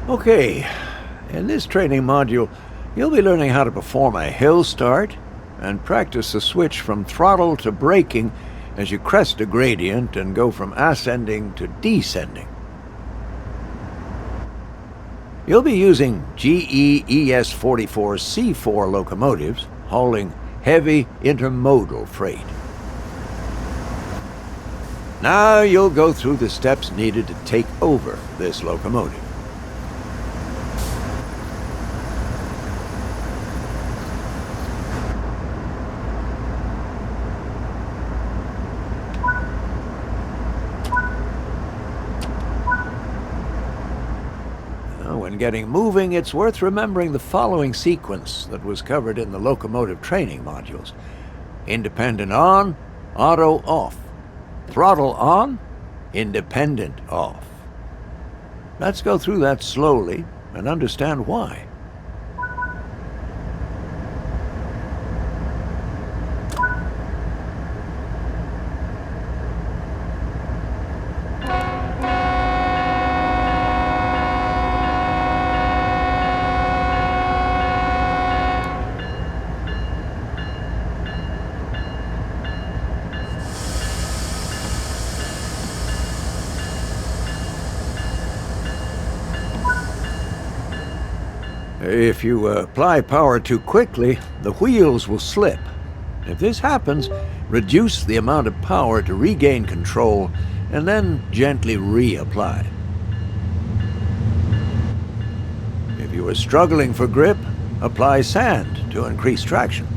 Okay, in this training module, you'll be learning how to perform a hill start and practice the switch from throttle to braking as you crest a gradient and go from ascending to descending. You'll be using GE ES44C4 locomotives hauling heavy intermodal freight. Now you'll go through the steps needed to take over this locomotive. When getting moving, it's worth remembering the following sequence that was covered in the locomotive training modules. Independent on, auto off. Throttle on, independent off. Let's go through that slowly and understand why. If you apply power too quickly, the wheels will slip. If this happens, reduce the amount of power to regain control and then gently reapply. If you are struggling for grip, apply sand to increase traction.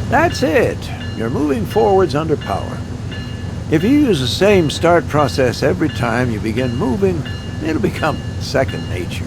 That's it. You're moving forwards under power. If you use the same start process every time you begin moving, it'll become second nature.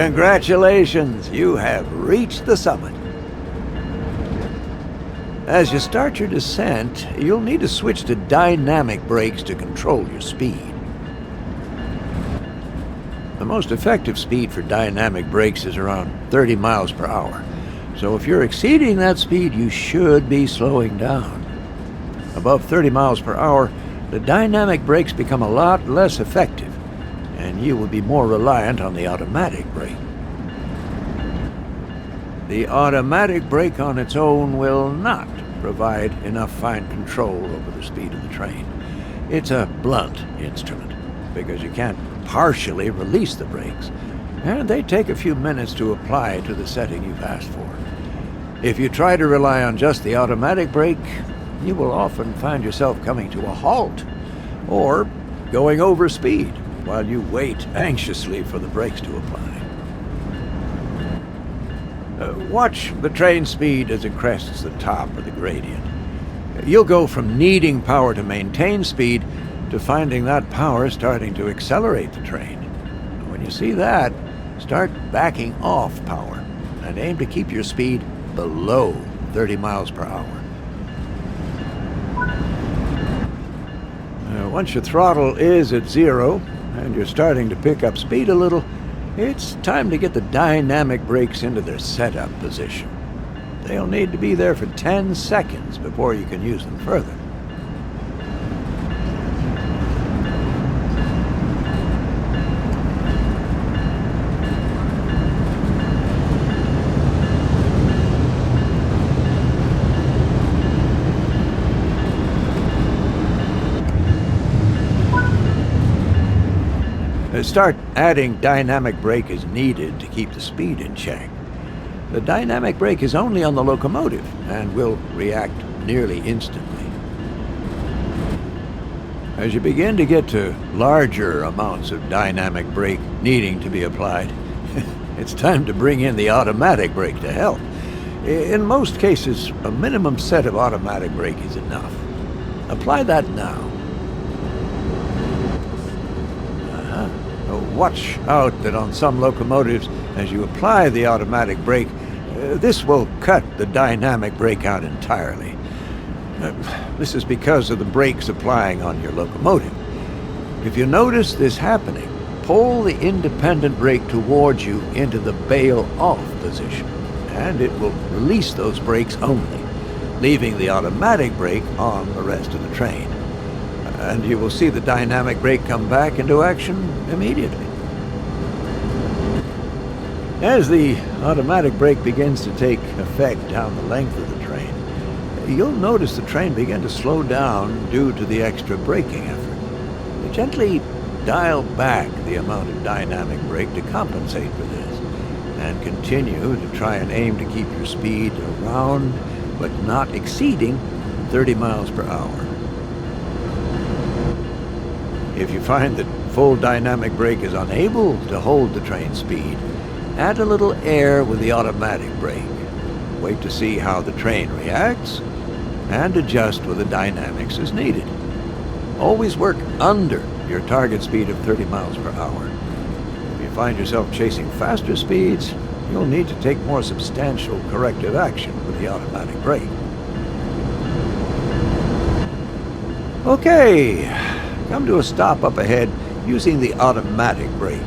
Congratulations, you have reached the summit. As you start your descent, you'll need to switch to dynamic brakes to control your speed. The most effective speed for dynamic brakes is around 30 miles per hour. So if you're exceeding that speed, you should be slowing down. Above 30 miles per hour, the dynamic brakes become a lot less effective, and you will be more reliant on the automatic brake. The automatic brake on its own will not provide enough fine control over the speed of the train. It's a blunt instrument, because you can't partially release the brakes, and they take a few minutes to apply to the setting you've asked for. If you try to rely on just the automatic brake, you will often find yourself coming to a halt, or going over speed while you wait anxiously for the brakes to apply. Watch the train speed as it crests the top of the gradient. You'll go from needing power to maintain speed to finding that power starting to accelerate the train. When you see that, start backing off power and aim to keep your speed below 30 miles per hour. Once your throttle is at 0 and you're starting to pick up speed a little, it's time to get the dynamic brakes into their setup position. They'll need to be there for 10 seconds before you can use them further. Start adding dynamic brake as needed to keep the speed in check. The dynamic brake is only on the locomotive and will react nearly instantly. As you begin to get to larger amounts of dynamic brake needing to be applied, it's time to bring in the automatic brake to help. In most cases, a minimum set of automatic brake is enough. Apply that now. Watch out that on some locomotives, as you apply the automatic brake, this will cut the dynamic brake out entirely. This is because of the brakes applying on your locomotive. If you notice this happening, pull the independent brake towards you into the bail-off position, and it will release those brakes only, leaving the automatic brake on the rest of the train. And you will see the dynamic brake come back into action immediately. As the automatic brake begins to take effect down the length of the train, you'll notice the train begin to slow down due to the extra braking effort. Gently dial back the amount of dynamic brake to compensate for this, and continue to try and aim to keep your speed around, but not exceeding 30 miles per hour. If you find that full dynamic brake is unable to hold the train speed, add a little air with the automatic brake. Wait to see how the train reacts, and adjust with the dynamics as needed. Always work under your target speed of 30 miles per hour. If you find yourself chasing faster speeds, you'll need to take more substantial corrective action with the automatic brake. Okay, come to a stop up ahead using the automatic brake.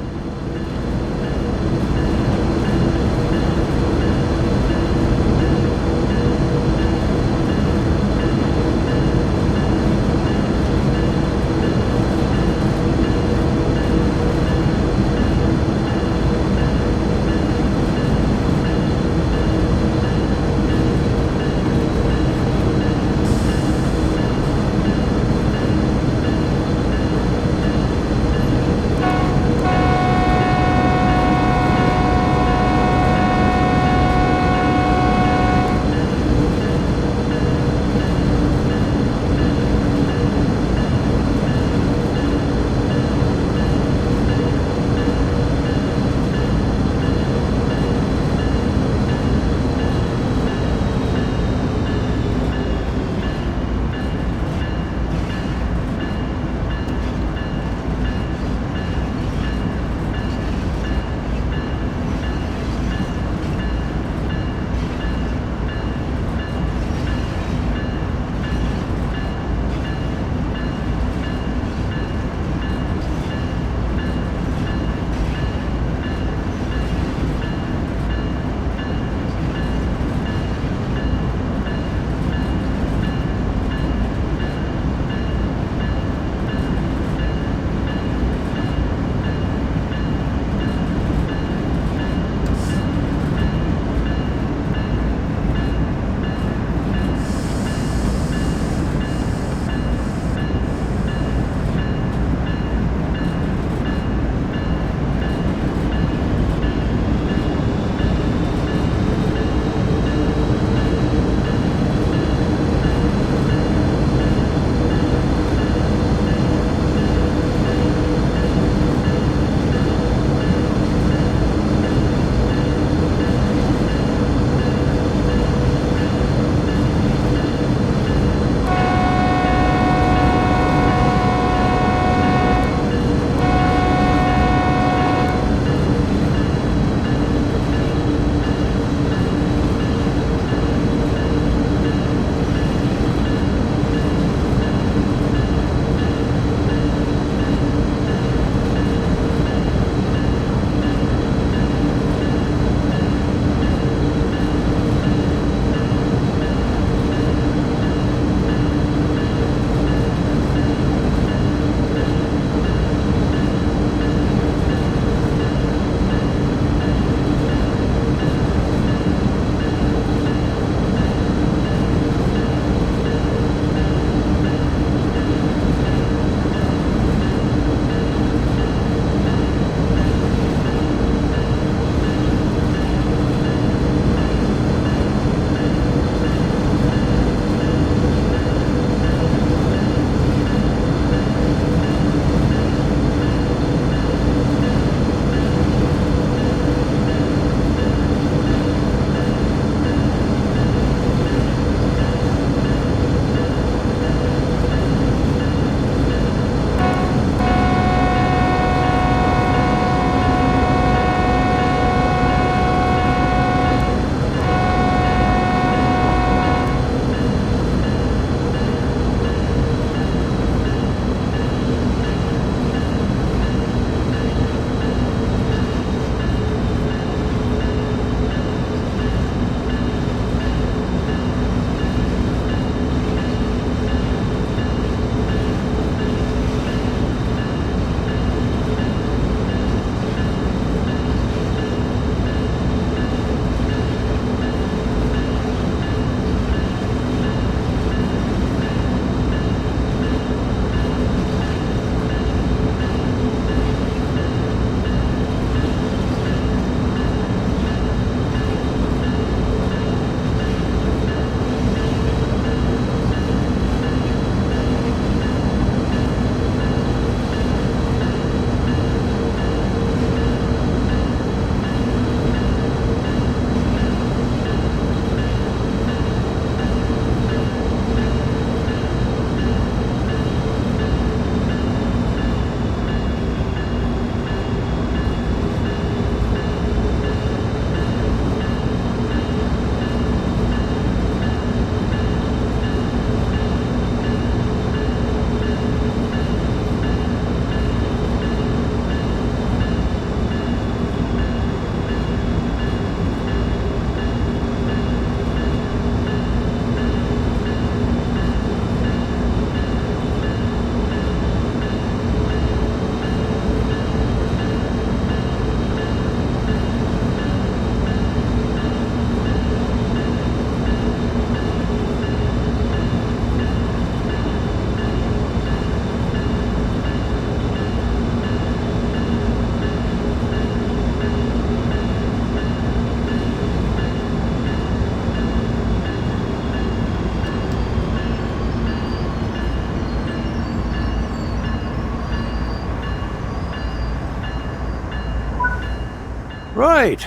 Right.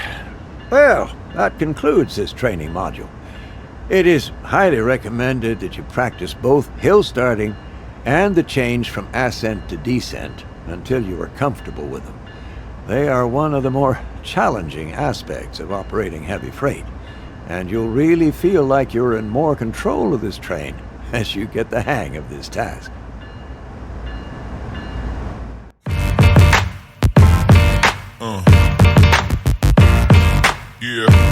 Well, that concludes this training module. It is highly recommended that you practice both hill starting and the change from ascent to descent until you are comfortable with them. They are one of the more challenging aspects of operating heavy freight, and you'll really feel like you're in more control of this train as you get the hang of this task. Yeah.